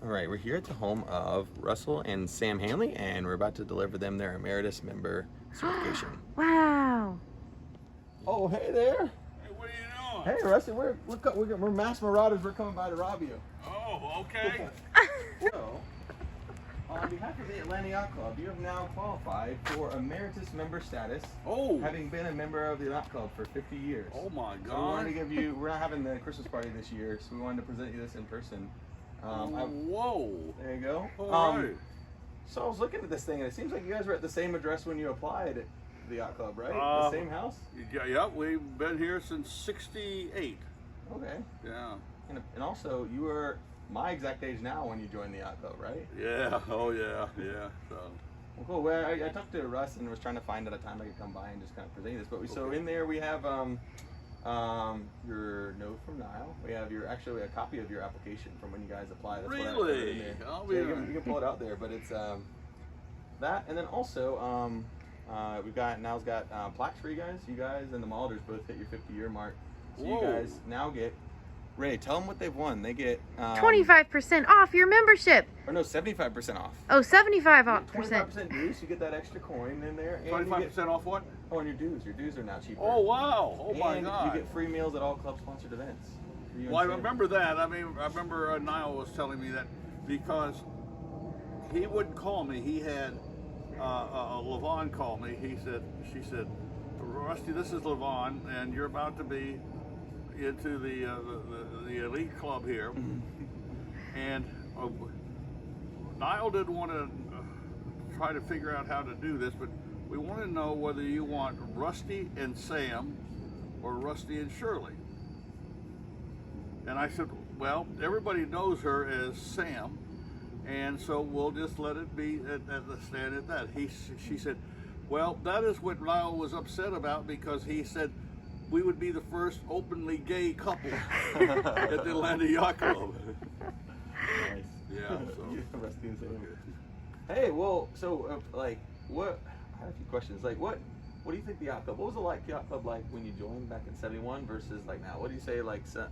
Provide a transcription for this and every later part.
All right, we're here at the home of Russell and Sam Hanley, and we're about to deliver them their Emeritus Member certification. Wow. Oh, hey there. Hey, what are you doing? Hey, Rusty, we're mass marauders. We're coming by to rob you. Oh, okay. So, on behalf of the Atlanta Yacht Club, you have now qualified for Emeritus Member status, having been a member of the Yacht Club for 50 years. Oh my God. So we wanted to give you, we're not having the Christmas party this year, so we wanted to present you this in person. Whoa. There you go. All right. So I was looking at this thing, and it seems like you guys were at the same address when you applied at the Yacht Club, right? The same house? Yeah, we've been here since '68. Okay. Yeah. And also, you were my exact age now when you joined the Yacht Club, right? Yeah. Oh yeah. Yeah. So. Well, cool. Well, I talked to Russ and was trying to find out a time I could come by and just kind of present you this. But so in there we have your note from Niall. We have actually a copy of your application from when you guys applied. That's Really? What I put in there. So you can pull it out there, but it's that, and then also Niall's got plaques for you guys. You guys and the Malders both hit your 50-year mark. So you guys now get. Ray, tell them what they've won. They get 25% off your membership. Or no, 75% off. Oh, 75%. 25% dues. You get that extra coin in there. 25% off what? Oh, and your dues. Your dues are now cheaper. Oh wow! Oh my God! You get free meals at all club-sponsored events. Well, I remember that. I mean, I remember Niall was telling me that because he wouldn't call me. He had Levon call me. She said, Rusty, this is Levon, and you're about to be into the elite club here. And Niall didn't want to try to figure out how to do this, but we want to know whether you want Rusty and Sam or Rusty and Shirley. And I said, well, everybody knows her as Sam, and so we'll just let it be stand at that. She said, well, that is what Niall was upset about, because he said we would be the first openly gay couple at the Atlanta Yacht Club. Nice. Yeah. So. Rusty and Sam. Hey, well, so like, what? I have a few questions. Like, what do you think the Yacht Club? What was the Yacht Club like when you joined back in '71 versus like now? What do you say, like some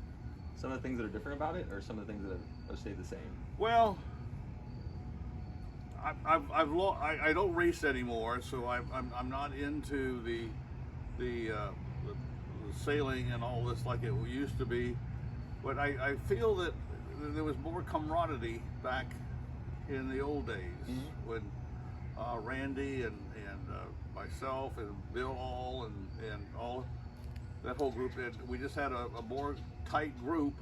of the things that are different about it, or some of the things that have stayed the same? Well, I don't race anymore, so I'm not into the sailing and all this like it used to be. But I feel that there was more camaraderie back in the old days when Randy and myself and Bill All and all that whole group, and we just had a more tight group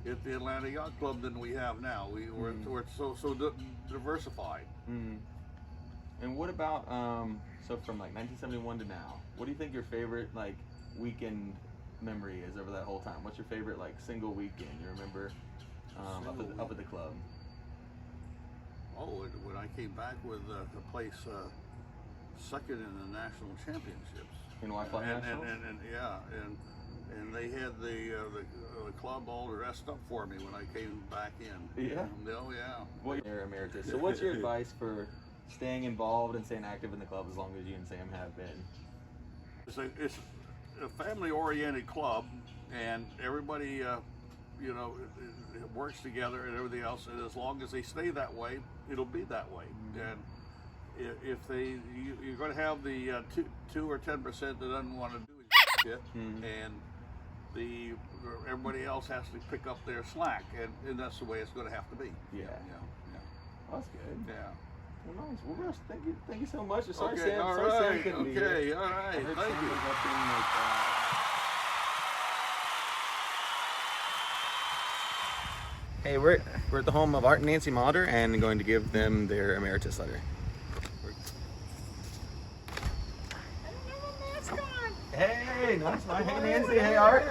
at the Atlanta Yacht Club than we have now. We're so diversified. And what about so from like 1971 to now? What do you think your favorite like weekend memory is over that whole time? What's your favorite like single weekend you remember up at the club? Oh, when I came back with the place second in the national championships. In Y-Fly Nationals? And they had the club all dressed up for me when I came back in. Yeah. Oh yeah. Well, you're emeritus. So what's your advice for staying involved and staying active in the club as long as you and Sam have been? It's a family-oriented club, and everybody, it works together and everything else. And as long as they stay that way, it'll be that way. And if you're going to have the 2 or 10% that doesn't want to do shit, and everybody else has to pick up their slack, and that's the way it's going to have to be. Yeah. Well, that's good. Yeah. Well, nice. Well, Russ, thank you so much. Sorry, Okay, Sam. all Sorry, Sam right. couldn't be here. Okay, all right. I heard Thank Sam you. was up in, like, Hey, we're at the home of Art and Nancy Mauder and going to give them their emeritus letter. Hey, nice. Hey, Nancy. Hey, Art.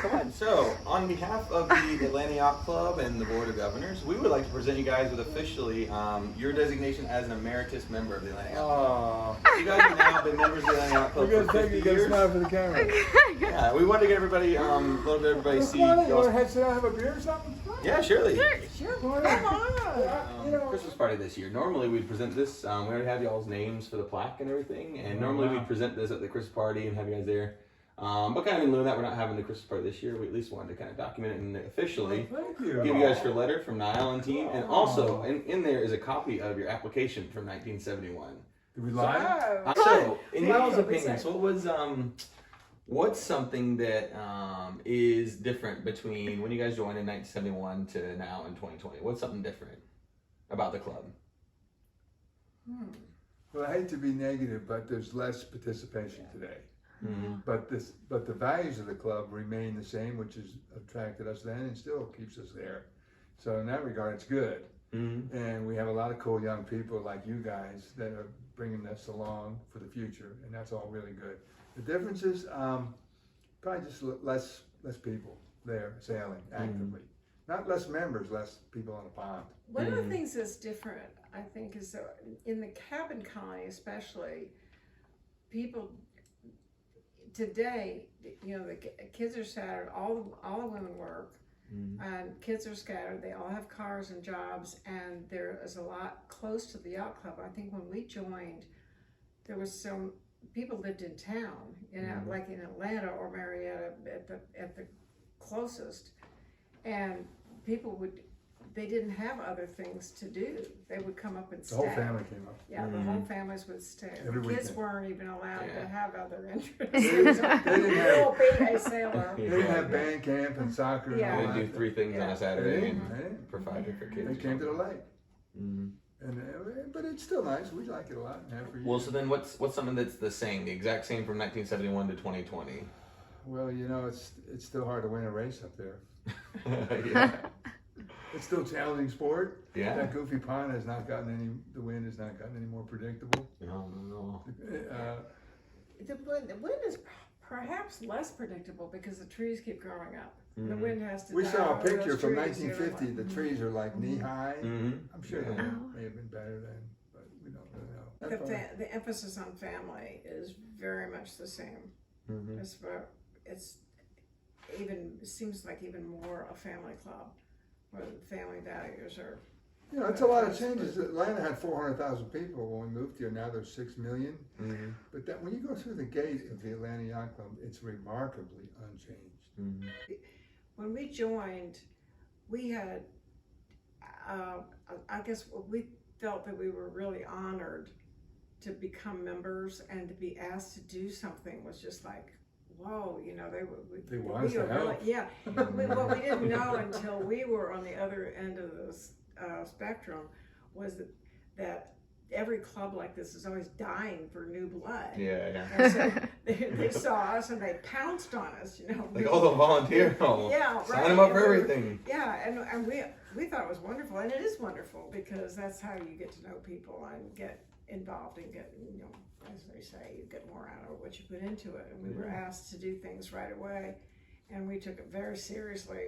Come on. So, on behalf of the Atlanta Yacht Club and the Board of Governors, we would like to present you guys with officially your designation as an emeritus member of the Atlanta Yacht Club. You guys have now been members of the Atlanta Yacht Club for 50 years. Smile for the camera. Yeah, we wanted to get everybody, let everybody see. You want to head sit down and have a beer or something? Yeah, surely. Sure. Come on. Christmas party this year. Normally we'd present this. We already have y'all's names for the plaque and everything, and normally we'd present this at the Christmas party and have you guys there. But kind of in lieu of that, we're not having the Christmas party this year. We at least wanted to kind of document it and officially Thank you. give you guys your letter from Niall and team. And also, in there is a copy of your application from 1971. Did we lie? So, in Yeah, y'all's we opinion, said- what was what's something that is different between when you guys joined in 1971 to now in 2020? What's something different about the club? Well, I hate to be negative, but there's less participation today. Mm-hmm. But the values of the club remain the same, which has attracted us then and still keeps us there. So in that regard, it's good. Mm-hmm. And we have a lot of cool young people like you guys that are bringing us along for the future, and that's all really good. The difference is probably just less people there sailing actively. Not less members, less people on the pond. One of the things that's different, I think, is that in the cabin colony especially, people today, you know, the kids are scattered, all the women work, and kids are scattered, they all have cars and jobs, and there is a lot close to the yacht club. I think when we joined, there was some people lived in town, you know, like in Atlanta or Marietta at the closest, and people they didn't have other things to do. They would come up and The stay. whole family came up. Yeah, the whole families would stay. Every The kids weekend. weren't even allowed to have other interests. They didn't have- You'll be a sailor. They didn't have band camp and soccer and Yeah. all They that. do 3 things on a They Saturday didn't. and They didn't. provide for kids. They came to the lake. Mm-hmm. But it's still nice. We like it a lot and have for years. Well, so then what's something that's the same, the exact same from 1971 to 2020? Well, you know, it's still hard to win a race up there. Yeah. It's still a challenging sport. Yeah. That goofy pond has not gotten the wind has not gotten any more predictable. No. The wind is perhaps less predictable because the trees keep growing up. The wind has to We die saw a over those picture from trees, you know, 1950. like- The trees are like knee high. Mm-hmm. I'm sure Yeah. they may have been better then, but we don't really know. That's fine. The emphasis on family is very much the same. Mm-hmm. It's even seems like even more a family club where the family values are. You know, it's a lot of changes. Atlanta had 400,000 people when we moved here. Now there's 6 million. Mm-hmm. But that, when you go through the gate of the Atlanta Yacht Club, it's remarkably unchanged. Mm-hmm. When we joined, we had, I guess we felt that we were really honored to become members, and to be asked to do something was just like, whoa, you know, They want us we to were really, help. yeah. What we didn't know until we were on the other end of this spectrum was that every club like this is always dying for new blood. Yeah. And so they saw us and they pounced on us, you know. Like all the volunteer, Yeah, sign right. them up for everything. Yeah, and we thought it was wonderful, and it is wonderful because that's how you get to know people and get involved and get, you know, as they say, you get more out of what you put into it. And we were asked to do things right away, and we took it very seriously.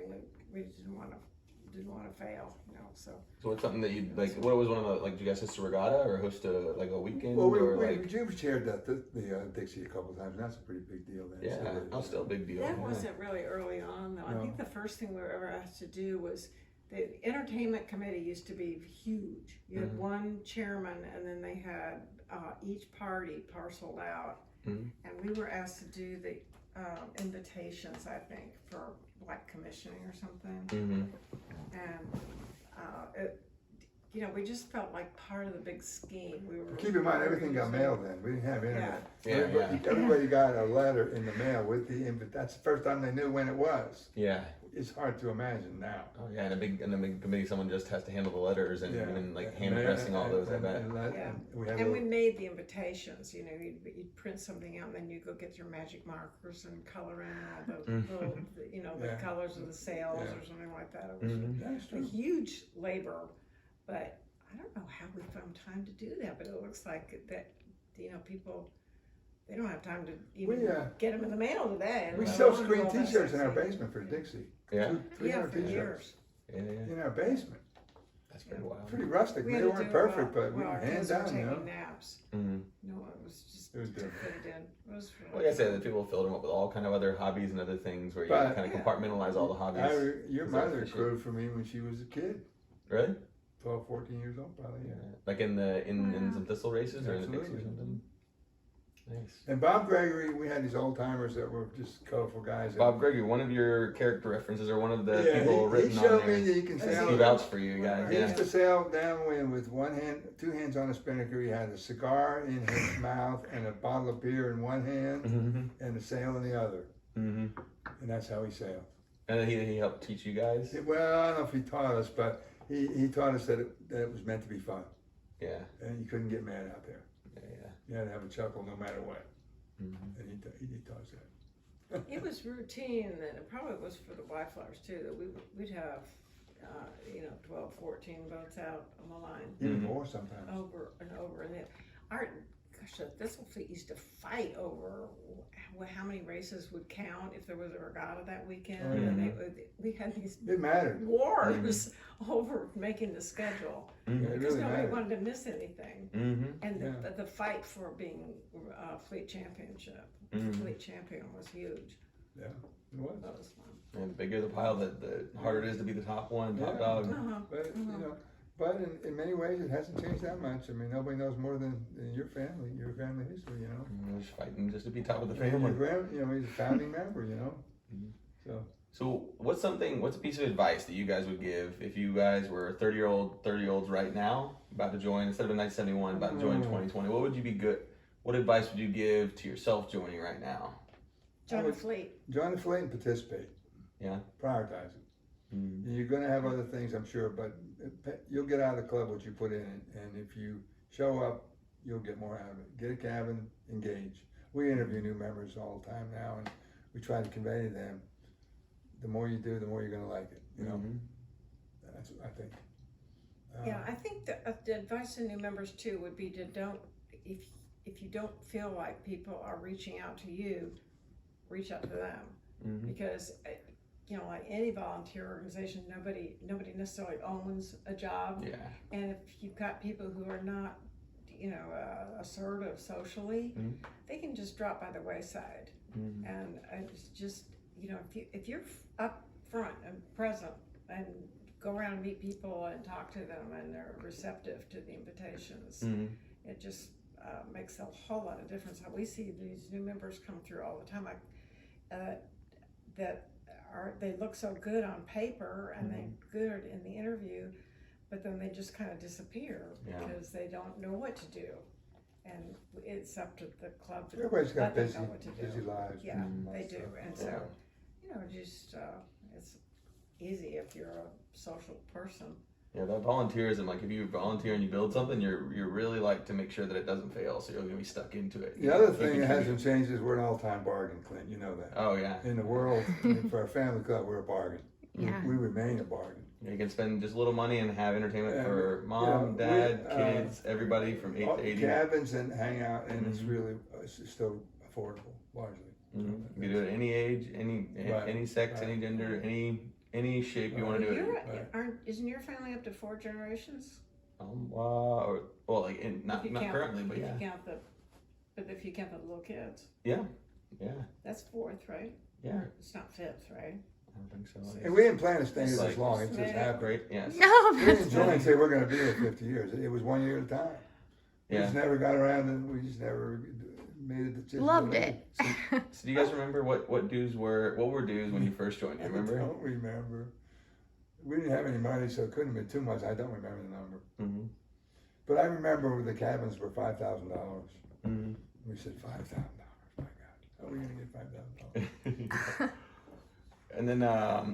We didn't want to fail, you know. So what's something that you like? What was one of the like? Did you guys host a regatta or host a weekend? Well, or like? Jim chaired the Dixie a couple of times, and that's a pretty big deal then. Yeah, that was still a big deal. that yeah. wasn't really early on, though. I No. think the first thing we were ever asked to do was the entertainment committee used to be huge. You had one chairman, and then they had each party parceled out, and we were asked to do the invitations, I think, for like commissioning or something. And you know, we just felt like part of the big scheme. We were. Keep in mind, everything got mailed then. We didn't have internet. Yeah. Everybody got a letter in the mail with the invite. That's the first time they knew when it was. Yeah. It's hard to imagine now. Oh yeah, and a big committee, someone just has to handle the letters and, like hand And- pressing all those. I bet. Yeah. We have And a- we made the invitations, you know, you'd print something out and then you go get your magic markers and color in all the little, you know, the Yeah. colors of the sails Yeah. or something like that. It was That's a true. huge labor, but I don't know how we found time to do that, but it looks like that, you know, people, they don't have time to even get them in the mail today. We let sell alone screen all that T-shirts in our stuff. basement for Dixie. Yeah. 300 for T-shirts years. Yeah. in our basement. That's pretty wild. Pretty rustic. We They had to weren't do it perfect, while but we our hands kids were down, you know. taking naps. Mm-hmm. No, it was just It was different. what it did. It was Like I said, the people filled them up with all kind of other hobbies and other things where you But- kind of compartmentalize all the hobbies. Your Is that mother efficient? crewed for me when she was a kid, Really? 12, 14 years old, probably. Yeah. Like in some thistle races or in the Dixie or Absolutely. something. Nice. And Bob Gregory, we had these old timers that were just colorful guys. Bob Gregory, one of your character references, or one of the Yeah, people he written showed on me there. that you can sail. He vouched for you guys. He used Yeah. to sail downwind with one hand, two hands on a spinnaker. He had a cigar in his mouth and a bottle of beer in one hand Mm-hmm. and a sail in the other. Mm-hmm. And that's how he sailed. And then he helped teach you guys. Well, I don't know if he taught us, but he taught us that it was meant to be fun. Yeah. And you couldn't get mad out there. Yeah. You had to have a chuckle no matter what. Mm-hmm. And he taught us that. It was routine, and it probably was for the white flowers too, that we'd have, 12, 14 boats out on the line. Even Mhm. more sometimes. Over and over, and the Thistle Fleet used to fight over how many races would count if there was a regatta that weekend, Oh, yeah. and we had these It mattered. wars over making the schedule Mm-hmm. It because really nobody mattered. wanted to miss anything, Mm-hmm. and Yeah. the fight for being fleet championship, Mhm. fleet champion was huge. Yeah, it was. That was fun. And the bigger the pile, the harder it is to be the top one, top Yeah. dog. Uh-huh. But but in many ways it hasn't changed that much. I mean, nobody knows more than your family history. You know. And we're just fighting just to be top of the Your family. he's a founding member. You know. Mhm. So what's a piece of advice that you guys would give if you guys were 30-olds right now, about to join, instead of in 1971, about to join in 2020? What advice would you give to yourself joining right now? Join the fleet. Join the fleet and participate. Yeah. Prioritize it. Mm-hmm. You're going to have other things, I'm sure, but you'll get out of the club what you put in it. And if you show up, you'll get more out of it. Get a cabin, engage. We interview new members all the time now, and we try to convey to them, the more you do, the more you're going to like it. You know, Mhm. that's what I think. Yeah, I think the advice to new members too would be to if you don't feel like people are reaching out to you, reach out to them, Mhm. because like any volunteer organization, nobody necessarily owns a job, Yeah. and if you've got people who are not assertive socially, Mhm. they can just drop by the wayside. Mhm. And it's just, if you're up front and present and go around and meet people and talk to them and they're receptive to the invitations, Mhm. it just makes a whole lot of difference. We see these new members come through all the time, they look so good on paper and they're good in the interview, but then they just kind of disappear because they don't know what to do. And it's up to the club to Everybody's got let them know what to busy do. lives. Yeah, and they lots do. of- And so, just it's easy if you're a social person. Yeah, that volunteerism, like if you volunteer and you build something, you're really like to make sure that it doesn't fail, so you're gonna be stuck into it. The other You thing that contribute. hasn't changed is we're an all-time bargain, Clint. You know that. Oh yeah. In the world, for our family club, we're a bargain. Yeah. We remain a bargain. You can spend just a little money and have entertainment Yeah, for mom, yeah, dad, we, kids, everybody from 8 to 80. Cabins and hang out, and it's Mhm. really it's still affordable, largely. Mhm. You can do it at any age, Right, any sex, right. any gender, any shape you want to do it. Isn't your family up to 4 generations? Like not If you count- currently, but if yeah, you count if you count the little kids, yeah, that's 4th, right? yeah. It's not 5th, right? I don't think so. And we didn't plan to stay here It's this like- long. It just Yeah. happened. Great, yes. No, We that's didn't join and say we're going to be here 50 years. It was 1 year at a time. We Yeah. just never got around, and we just never made a decision. loved it. So do you guys remember what were dues when you first joined? Do I you remember? don't remember. We didn't have any money, so it couldn't have been too much. I don't remember the number. Mm-hmm. But I remember the cabins were $5,000. Mm-hmm. We said $5,000. My God, how are we going to get $5,000? And then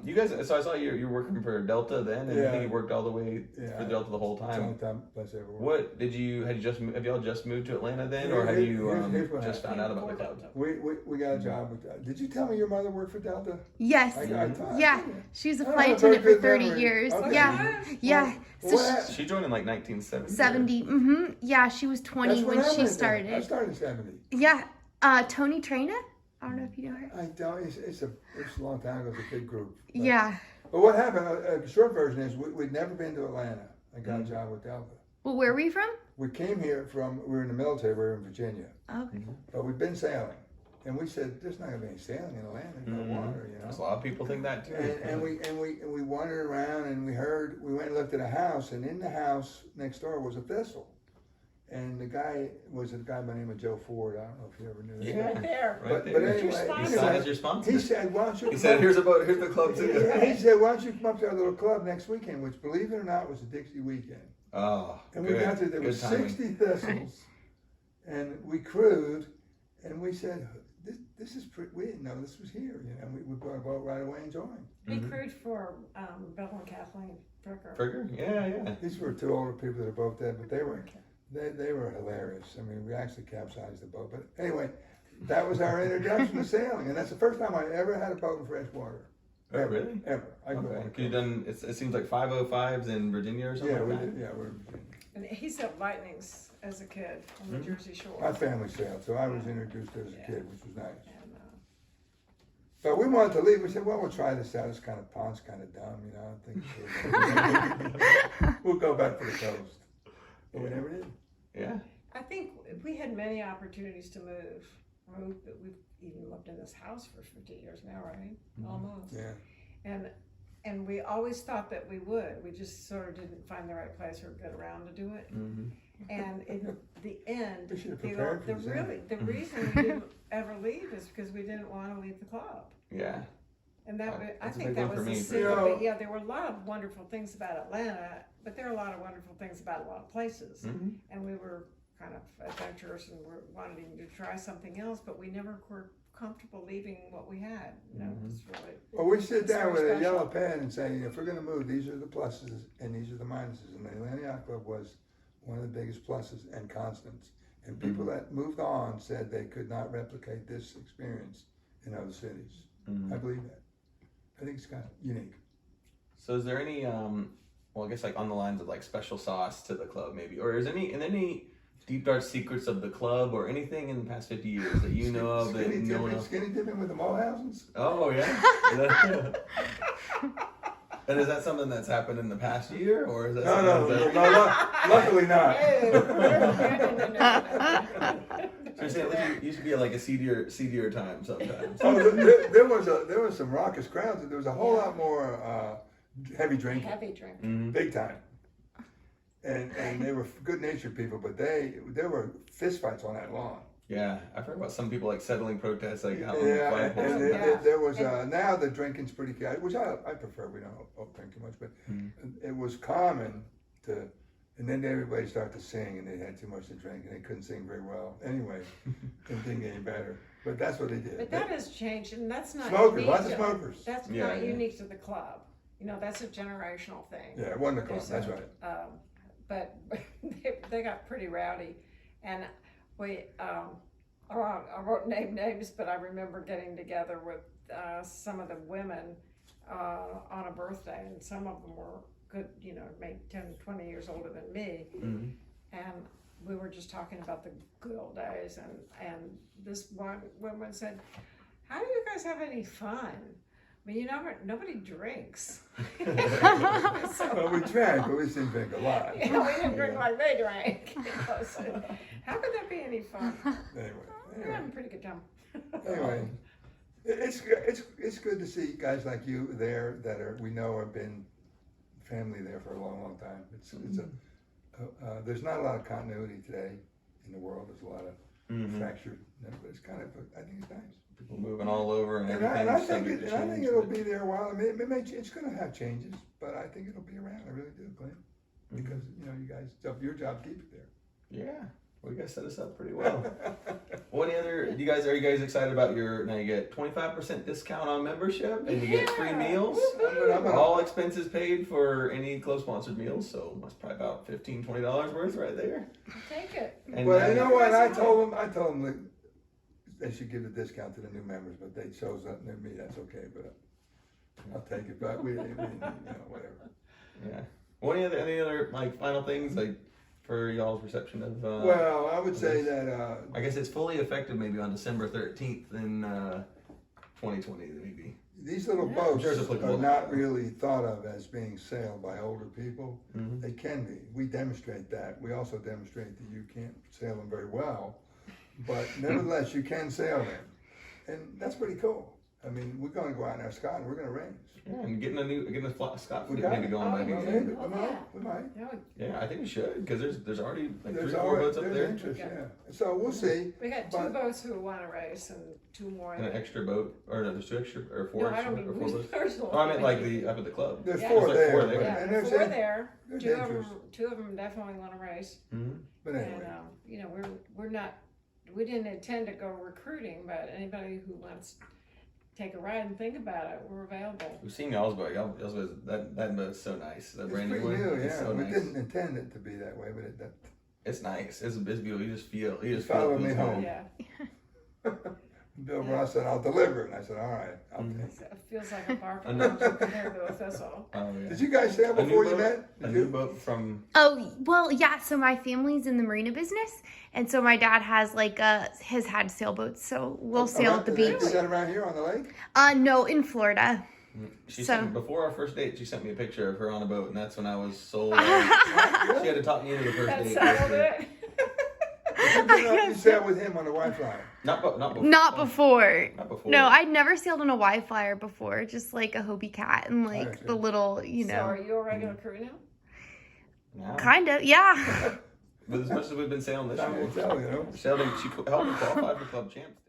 you guys, so I saw you were working for Delta then, and I Yeah. think you worked all the way Yeah. for Delta the whole It's the only time. time place I ever worked. What did you have y'all just moved to Atlanta then, or have you Here's what just found out about the club? We got a job with. Did you tell me your mother worked for Delta? Yes. I thought- Yeah. She was a I flight have a very attendant for good 30 memory. years. Okay. Yeah. Yeah. So What? She joined in like 1970. 70. Mm-hmm. Yeah, she was 20 That's when I she went there. I started. started in '70. Yeah. Tony Traina? I don't know if you know her. I don't. It's a long time ago. It's a big group. But, Yeah. But what happened? A short version is we'd never been to Atlanta. I got a Mm-hmm. job with Delta. Well, where were you from? We came here we were in the military. We were in Virginia, Okay. but we'd been sailing, and we said there's not gonna be any sailing in Atlanta. No Mhm. water, you know. A lot of people think that too. And we wandered around and we went and looked at a house, and in the house next door was a thistle, And the guy was a guy by the name of Joe Ford. I don't know if you ever knew that. Yeah. Right there. Right But there. anyway, He signed as your sponsor. he said, "Why don't you?" He said, "Here's the club too." Yeah, he said, "Why don't you come up to our little club next weekend?" Which, believe it or not, was a Dixie weekend. Oh, And good. we got there. There Good was timing. 60 thistles, and we crewed, and we said, "This is pretty." We didn't know this was here. You know, we brought a boat right away and joined. We crewed for Bill and Kathleen Fricker. Fricker? Yeah. These were two older people that are both dead, but they were hilarious. I mean, we actually capsized the boat. But anyway, that was our introduction to sailing, and that's the first time I ever had a boat in fresh water. Oh, Ever, really? Ever. I go Okay. on. You done? It seems like 505s in Virginia or something. Yeah, we like did. that. Yeah, we're in Virginia. And he sailed lightnings as a kid on the Jersey Shore. My family sailed, so I was introduced as a kid, which was nice. And, But we wanted to leave. We said, "Well, we'll try this out. This kind of pond's kind of dumb, you know. I think we'll go back to the coast." But we never did. Yeah. I think we had many opportunities to move. We've even lived in this house for 50 years now, right? Almost. Yeah. And we always thought that we would. We just sort of didn't find the right place or get around to do it. Mm-hmm. And in the end, We should have the prepared for this. the reason we didn't ever leave is because we didn't want to leave the club. Yeah. And that Oh, I that's a think big that one was for the me. secret. You know- But yeah, there were a lot of wonderful things about Atlanta, but there are a lot of wonderful things about a lot of places. Mm-hmm. And we were kind of adventurous and were wanting to try something else, but we never were comfortable leaving what we had. You know, it's really. Well, we sit It's down very with a special. yellow pen and say, if we're going to move, these are the pluses and these are the minuses. And the Atlanta Yacht Club was one of the biggest pluses and constants. And people that moved on said they could not replicate this experience in other cities. Mm-hmm. I believe that. I think it's kind of unique. So is there any well, I guess like on the lines of like special sauce to the club maybe, or is any deep dark secrets of the club or anything in the past 50 years that you know of that no one else? Skinny dipping with the Mulhausens? Oh yeah. And is that something that's happened in the past year, or is that Luckily not. So you're saying it used to be like a seedier time sometimes. Oh, there was some raucous crowds. There was a whole lot more heavy drinking. Heavy drink. Mm-hmm. Big time. And they were good-natured people, but there were fistfights on that lawn. Yeah, I've heard about some people like settling protests like out on the Yeah, flagpoles. and there was now the drinking's pretty good, which I prefer. We don't drink too much, but it was common to, and then everybody started to sing, and they had too much to drink, and they couldn't sing very well. Anyway, didn't think any better. But that's what they did. But that has changed, and that's not Smokers, unique lots of to- smokers. That's Yeah, not yeah. unique to the club. You know, that's a generational thing. Yeah, it wasn't a club. There's That's a- right. But they got pretty rowdy, and we I won't name names, but I remember getting together with some of the women on a birthday, and some of them were good, you know, maybe 10, 20 years older than me, Mm-hmm. and we were just talking about the good old days, and this one woman said, "How do you guys have any fun? I mean, nobody drinks." Well, we drank, but we just didn't drink a lot. You know, we didn't drink like they drank. You know, so how could that be any fun? We're having a pretty good time. Anyway, it's good to see guys like you there that we know have been family there for a long time. There's not a lot of continuity today in the world. There's a lot of fractured, but it's kind of, I think it's nice. People moving all over and And everything. I think it'll be there a while. I mean, it's going to have changes, but I think it'll be around. I really do, Glenn, because you guys, it's your job to keep it there. Yeah, well, you guys set us up pretty well. What other? Are you guys excited about now you get 25% discount on membership, and you get free meals. All expenses paid for any club sponsored meals, so that's probably about $15-20 worth right there. Take it. And Well, you know what? I told them that they should give a discount to the new members, but they chose that near me. That's okay, but I'll take it. But we whatever. Yeah. Well, any other like final things like for y'all's reception of? Well, I would say that. I guess it's fully effective maybe on December 13th in 2020 maybe. These little Yeah, boats sure it's applicable. are not really thought of as being sailed by older people. Mhm. They can be. We demonstrate that. We also demonstrate that you can't sail them very well, but nevertheless you can sail them, and that's pretty cool. I mean, we're gonna go out and have Scott, and we're gonna race. Yeah, and getting a Scott We fleet got maybe it. going by Oh, next yeah. year. We might. Yeah, Yeah, I think we should because there's already like There's 3 or 4 always, boats up there's there interest, Yeah. yeah. So we'll see. we got 2 But- boats who want to race and 2 more. and an extra boat or no, there's 2 extra or 4 No, I extra don't or mean 4 we boats. personally. Oh, I meant like the up at the club. There's Yeah. 4 There's like there. 4 there. Yeah, And there's 4 in- there. there's 2 of them, interest. 2 of them definitely want to race. Mm-hmm. But anyway, And you know, we're not. We didn't intend to go recruiting, but anybody who wants to take a ride and think about it, we're available. We've seen y'all's boat. Y'all's boat, that boat's so nice. That it's brand pretty new one. new, It's yeah. so We nice. didn't intend it to be that way, but that It's nice. It's beautiful. You just feel. You just Follow feel it me feels home. good. Yeah, Bill Ross said, "I'll deliver it." And I said, "All right, I'll Mhm. take it." it feels like a park I know. compared to a thistle. Oh, yeah. Did you guys sail A new before you boat- met? A Did new you? boat from. Oh, well, yeah. So my family's in the marina business, and so my dad has has had sailboats. So we'll sail at the beach. Is that around here on the lake? No, in Florida. She So- sent, before our first date, she sent me a picture of her on a boat, and that's when I was sold. She I had to talk me into the first That date. settled it. You sailed with him on the Wi-Fi. Not before. Not before. Not before. No, I'd never sailed on a Y-flyer before. Just like a Hobie Cat and like Okay. the little, you So know, are you a regular crew now? Yeah. kind of, yeah. But as much as we've been sailing this Time year, will tell, you know. she helped me qualify for club champs.